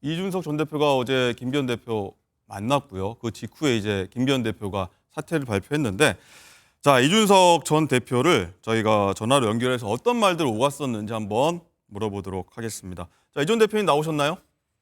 이준석 전 대표가 어제 김기현 대표 만났고요. 그 직후에 이제 김기현 대표가 사퇴를 발표했는데, 자, 이준석 전 대표를 저희가 전화로 연결해서 어떤 말들 오갔었는지 한번 물어보도록 하겠습니다. 자, 이 전 대표님 나오셨나요?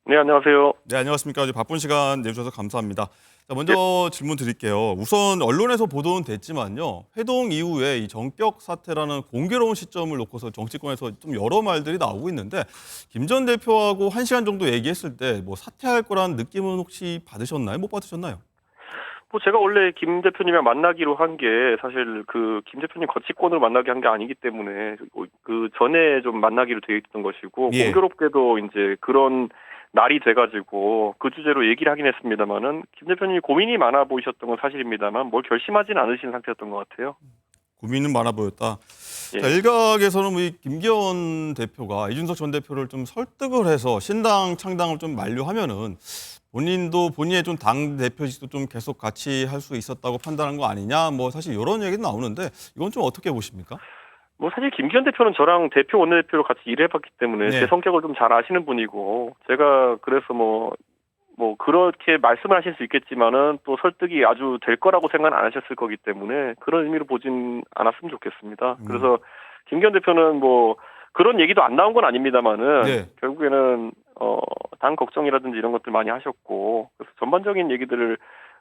네, 안녕하세요. 네, 안녕하십니까. 아주 바쁜 시간 내주셔서 감사합니다. 자, 예, 먼저 질문 드릴게요. 우선 언론에서 보도는 됐지만요. 회동 이후에 이 전격 사퇴라는 공교로운 시점을 놓고서 정치권에서 좀 여러 말들이 나오고 있는데, 김 전 대표하고 1시간 정도 얘기했을 때 뭐 사퇴할 거라는 느낌은 혹시 받으셨나요? 못 받으셨나요? 뭐 제가 원래 김 대표님이랑 만나기로 한 게 사실 그 김 대표님 거치권으로 만나게 한 게 아니기 때문에 그 전에 좀 만나기로 되어 있던 것이고 예. 공교롭게도 이제 그런 날이 돼가지고 그 주제로 얘기를 하긴 했습니다만은 김 대표님이 고민이 많아 보이셨던 건 사실입니다만 뭘 결심하지는 않으신 상태였던 것 같아요. 고민은 많아 보였다. 자, 예. 일각에서는 이 김기현 대표가 이준석 전 대표를 좀 설득을 해서 신당 창당을 좀 만료하면은 본인도 본인의 좀 당 대표직도 좀 계속 같이 할 수 있었다고 판단한 거 아니냐, 뭐 사실 이런 얘기도 나오는데 이건 좀 어떻게 보십니까? 뭐 사실 김기현 대표는 저랑 대표 원내대표로 같이 일해봤기 때문에 제 네. 성격을 좀 잘 아시는 분이고 제가 그래서 뭐 그렇게 말씀을 하실 수 있겠지만은 또 설득이 아주 될 거라고 생각은 안 하셨을 거기 때문에 그런 의미로 보진 않았으면 좋겠습니다. 음. 그래서 김기현 대표는 뭐 그런 얘기도 안 나온 건 아닙니다만은 네. 결국에는 당 걱정이라든지 이런 것들 많이 하셨고 그래서 전반적인 얘기들을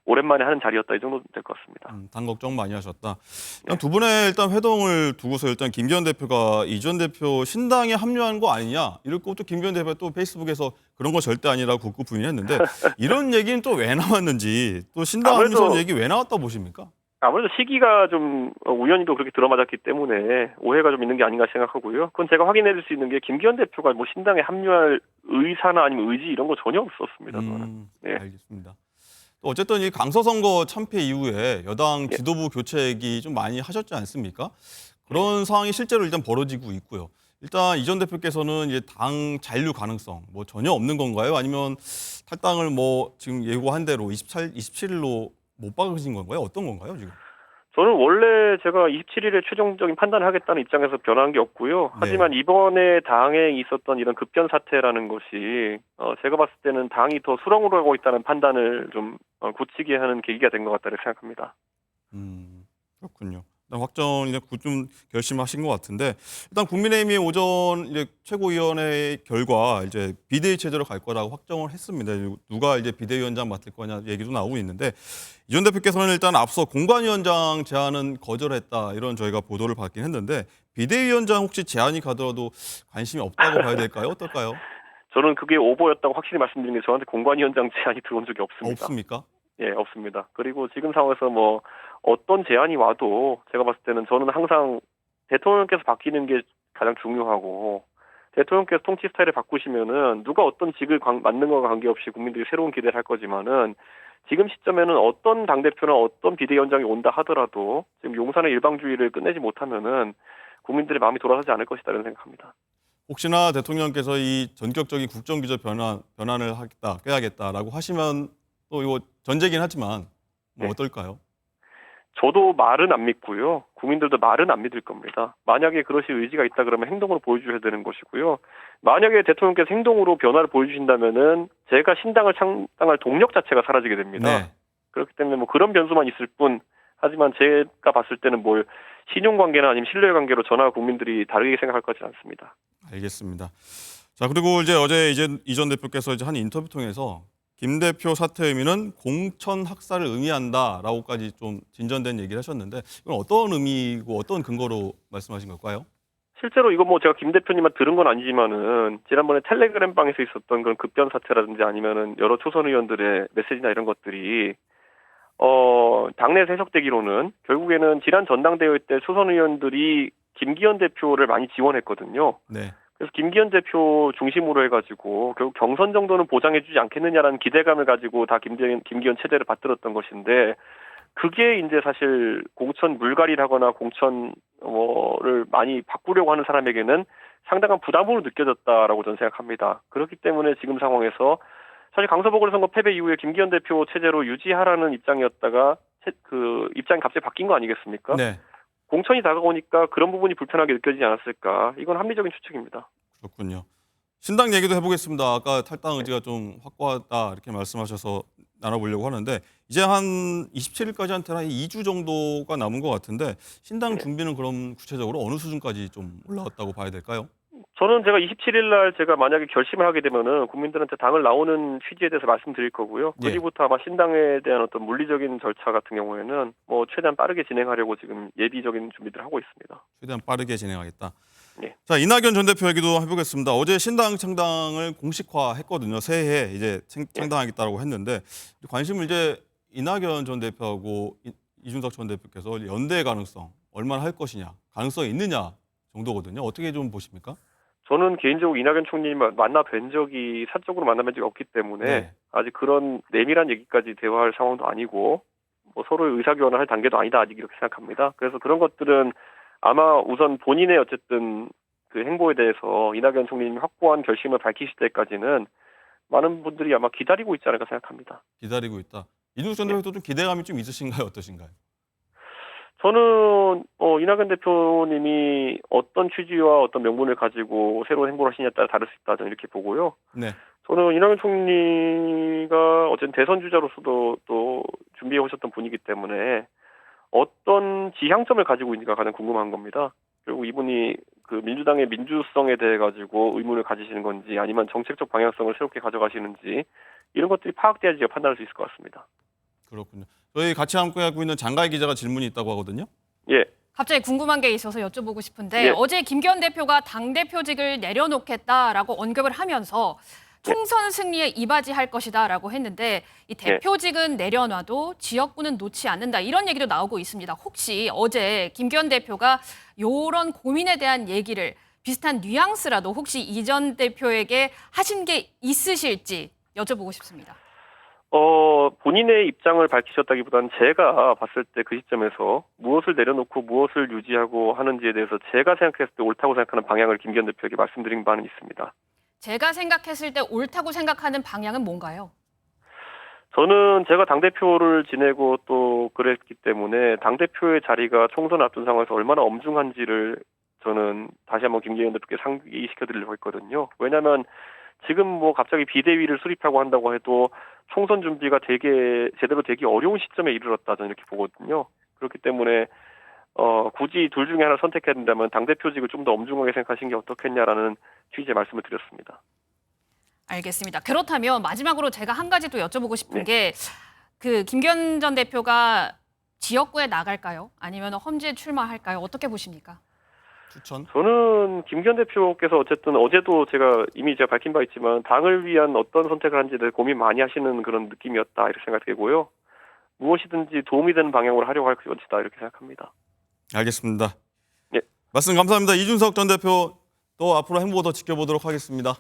오랜만에 하는 자리였다 이 정도 될 것 같습니다. 당 걱정 많이 하셨다. 일단 네. 두 분의 일단 회동을 두고서 일단 김기현 대표가 이 전 대표 신당에 합류한 거 아니냐 이렇게 또 김기현 대표가 또 페이스북에서 그런 거 절대 아니라고 극구 부인했는데 이런 얘기는 또 왜 나왔는지 또 신당 합류선 아무래도 얘기 왜 나왔다고 보십니까? 아무래도 시기가 좀 우연히도 그렇게 들어맞았기 때문에 오해가 좀 있는 게 아닌가 생각하고요. 그건 제가 확인해 줄 수 있는 게 김기현 대표가 뭐 신당에 합류할 의사나 아니면 의지 이런 거 전혀 없었습니다. 저는. 네. 알겠습니다. 또 어쨌든 이 강서 선거 참패 이후에 여당 예. 지도부 교체 얘기 좀 많이 하셨지 않습니까? 예. 그런 상황이 실제로 일단 벌어지고 있고요. 일단 이 전 대표께서는 이제 당 잔류 가능성 뭐 전혀 없는 건가요? 아니면 탈당을 뭐 지금 예고한 대로 27일로 못 박으신 건가요? 어떤 건가요, 지금? 저는 원래 제가 27일에 최종적인 판단을 하겠다는 입장에서 변한 게 없고요. 네. 하지만 이번에 당에 있었던 이런 급변 사태라는 것이 제가 봤을 때는 당이 더 수렁으로 가고 있다는 판단을 좀 굳히게 하는 계기가 된 것 같다고 생각합니다. 그렇군요. 일단 확정 이제 좀 결심하신 것 같은데 일단 국민의힘이 오전 이제 최고위원회 결과 이제 비대위 체제로 갈 거라고 확정을 했습니다. 누가 이제 비대위원장 맡을 거냐 얘기도 나오고 있는데 이 전 대표께서는 일단 앞서 공관위원장 제안은 거절했다 이런 저희가 보도를 받긴 했는데 비대위원장 혹시 제안이 가더라도 관심이 없다고 봐야 될까요? 어떨까요? 저는 그게 오보였다고 확실히 말씀드리는 게 저한테 공관위원장 제안이 들어온 적이 없습니다. 없습니까? 예, 없습니다. 그리고 지금 상황에서 뭐 어떤 제안이 와도 제가 봤을 때는 저는 항상 대통령께서 바뀌는 게 가장 중요하고 대통령께서 통치 스타일을 바꾸시면은 누가 어떤 직을 맡는 것과 관계없이 국민들이 새로운 기대를 할 거지만은 지금 시점에는 어떤 당대표나 어떤 비대위원장이 온다 하더라도 지금 용산의 일방주의를 끝내지 못하면은 국민들의 마음이 돌아서지 않을 것이다 이런 생각합니다. 혹시나 대통령께서 이 전격적인 국정기조 변환을 하겠다, 꾀하겠다라고 하시면 또 이거 전제긴 하지만 뭐 네. 어떨까요? 저도 말은 안 믿고요. 국민들도 말은 안 믿을 겁니다. 만약에 그러실 의지가 있다 그러면 행동으로 보여주셔야 되는 것이고요. 만약에 대통령께서 행동으로 변화를 보여주신다면은 제가 신당을 창당할 동력 자체가 사라지게 됩니다. 네, 그렇기 때문에 뭐 그런 변수만 있을 뿐 하지만 제가 봤을 때는 뭘 신용관계나 아니면 신뢰관계로 전화 국민들이 다르게 생각할 것 같지 않습니다. 알겠습니다. 자, 그리고 이제 어제 이제 이 전 대표께서 이제 한 인터뷰 통해서 김 대표 사퇴 의미는 공천 학살을 의미한다라고까지 좀 진전된 얘기를 하셨는데 이건 어떤 의미고 어떤 근거로 말씀하신 걸까요? 실제로 이거 뭐 제가 김 대표님만 들은 건 아니지만은 지난번에 텔레그램 방에서 있었던 그런 급변 사태라든지 아니면은 여러 초선 의원들의 메시지나 이런 것들이 당내에서 해석되기로는 결국에는 지난 전당대회 때 초선 의원들이 김기현 대표를 많이 지원했거든요. 네. 그래서 김기현 대표 중심으로 해가지고 결국 경선 정도는 보장해주지 않겠느냐라는 기대감을 가지고 다 김기현 체제를 받들었던 것인데 그게 이제 사실 공천 물갈이를 하거나 공천을 많이 바꾸려고 하는 사람에게는 상당한 부담으로 느껴졌다라고 저는 생각합니다. 그렇기 때문에 지금 상황에서 사실 강서 보궐선거 패배 이후에 김기현 대표 체제로 유지하라는 입장이었다가 그 입장이 갑자기 바뀐 거 아니겠습니까? 네. 공천이 다가오니까 그런 부분이 불편하게 느껴지지 않았을까? 이건 합리적인 추측입니다. 그렇군요. 신당 얘기도 해보겠습니다. 아까 탈당 의지가 좀 확고하다 이렇게 말씀하셔서 나눠보려고 하는데 이제 한 27일까지한테는 한 2주 정도가 남은 것 같은데 신당 준비는 그럼 구체적으로 어느 수준까지 좀 올라왔다고 봐야 될까요? 저는 제가 27일 날 제가 만약에 결심을 하게 되면은 국민들한테 당을 나오는 취지에 대해서 말씀드릴 거고요. 예. 그리부터 아마 신당에 대한 어떤 물리적인 절차 같은 경우에는 뭐 최대한 빠르게 진행하려고 지금 예비적인 준비들을 하고 있습니다. 최대한 빠르게 진행하겠다. 예. 자, 이낙연 전 대표 얘기도 해보겠습니다. 어제 신당 창당을 공식화했거든요. 새해에 이제 창당하겠다고 했는데 관심을 이제 이낙연 전 대표하고 이준석 전 대표께서 연대 가능성 얼마나 할 것이냐, 가능성이 있느냐 정도거든요. 어떻게 좀 보십니까? 저는 개인적으로 이낙연 총리님 만나 뵌 적이 사적으로 만나 뵌 적이 없기 때문에 네. 아직 그런 내밀한 얘기까지 대화할 상황도 아니고 뭐 서로의 의사교환을 할 단계도 아니다 아직 이렇게 생각합니다. 그래서 그런 것들은 아마 우선 본인의 어쨌든 그 행보에 대해서 이낙연 총리님이 확고한 결심을 밝히실 때까지는 많은 분들이 아마 기다리고 있지 않을까 생각합니다. 기다리고 있다. 이준석 전 대표도 좀 기대감이 좀 있으신가요? 어떠신가요? 저는 이낙연 대표님이 어떤 취지와 어떤 명분을 가지고 새로운 행보를 하시냐에 따라 다를 수 있다 저는 이렇게 보고요. 네. 저는 이낙연 총리가 어쨌든 대선 주자로서도 또 준비해 오셨던 분이기 때문에 어떤 지향점을 가지고 있는지가 가장 궁금한 겁니다. 그리고 이분이 그 민주당의 민주성에 대해 가지고 의문을 가지시는 건지 아니면 정책적 방향성을 새롭게 가져가시는지 이런 것들이 파악돼야지 제가 판단할 수 있을 것 같습니다. 그렇군요. 저희 같이 함께하고 있는 장가희 기자가 질문이 있다고 하거든요. 예. 갑자기 궁금한 게 있어서 여쭤보고 싶은데 예. 어제 김기현 대표가 당대표직을 내려놓겠다라고 언급을 하면서 총선 승리에 이바지할 것이다라고 했는데 이 대표직은 내려놔도 지역구는 놓지 않는다 이런 얘기도 나오고 있습니다. 혹시 어제 김기현 대표가 이런 고민에 대한 얘기를 비슷한 뉘앙스라도 혹시 이 전 대표에게 하신 게 있으실지 여쭤보고 싶습니다. 본인의 입장을 밝히셨다기보다는 제가 봤을 때 그 시점에서 무엇을 내려놓고 무엇을 유지하고 하는지에 대해서 제가 생각했을 때 옳다고 생각하는 방향을 김기현 대표에게 말씀드린 바는 있습니다. 제가 생각했을 때 옳다고 생각하는 방향은 뭔가요? 저는 제가 당대표를 지내고 또 그랬기 때문에 당대표의 자리가 총선 앞둔 상황에서 얼마나 엄중한지를 저는 다시 한번 김기현 대표께 상기시켜드리려고 했거든요. 왜냐하면 지금 뭐 갑자기 비대위를 수립하고 한다고 해도 총선 준비가 되게 제대로 되기 어려운 시점에 이르렀다 저는 이렇게 보거든요. 그렇기 때문에 굳이 둘 중에 하나 선택해야 된다면 당대표직을 좀 더 엄중하게 생각하신 게 어떻겠냐라는 취지의 말씀을 드렸습니다. 알겠습니다. 그렇다면 마지막으로 제가 한 가지 또 여쭤보고 싶은 네. 게 그 김기현 전 대표가 지역구에 나갈까요? 아니면 험지에 출마할까요? 어떻게 보십니까? 추천. 저는 김기현 대표께서 어쨌든 어제도 이미 제가 밝힌 바 있지만 당을 위한 어떤 선택을 한지에 대해 고민 많이 하시는 그런 느낌이었다 이렇게 생각되고요. 무엇이든지 도움이 되는 방향으로 하려고 할 것이다 이렇게 생각합니다. 알겠습니다. 예. 말씀 감사합니다. 이준석 전 대표 또 앞으로 행보 더 지켜보도록 하겠습니다.